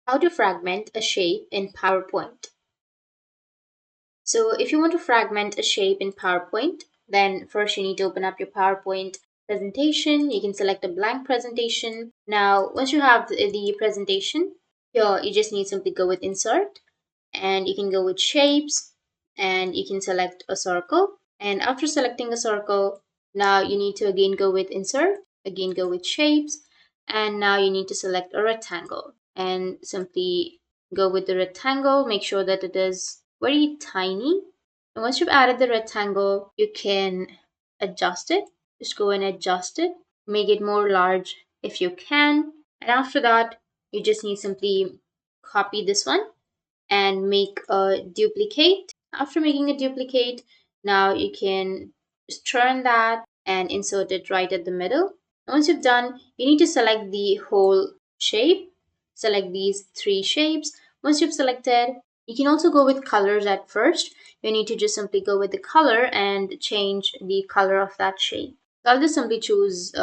How to fragment a shape in PowerPoint. So if you want to fragment a shape in PowerPoint, then first you need to open up your PowerPoint presentation. You can select a blank presentation. Now, once you have the presentation, here you just need to simply go with Insert, and you can go with Shapes, and you can select a circle. And after selecting a circle, now you need to again go with Insert, again go with Shapes, and now you need to select a rectangle and simply go with the rectangle. Make sure that it is very tiny. And once you've added the rectangle, you can adjust it. Just go and adjust it, make it more large if you can. And after that, you just need simply copy this one and make a duplicate. After making a duplicate, now you can just turn that and insert it right at the middle. Once you've done, you need to select the whole shape. Select these three shapes. Once you've selected, you can also go with colors at first. You need to just simply go with the color and change the color of that shape. So I'll just simply choose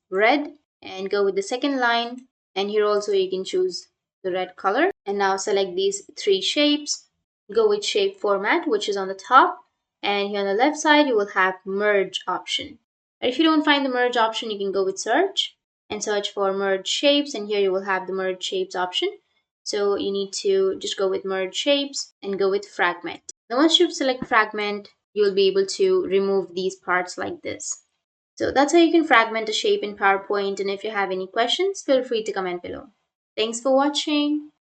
red and go with the second line. And here also you can choose the red color. And now select these three shapes. Go with shape format, which is on the top. And here on the left side, you will have merge option. If you don't find the merge option, you can go with search and search for merge shapes. And here you will have the merge shapes option. So you need to just go with merge shapes and go with fragment. Now once you select fragment, you'll be able to remove these parts like this. So that's how you can fragment a shape in PowerPoint. And if you have any questions, feel free to comment below. Thanks for watching.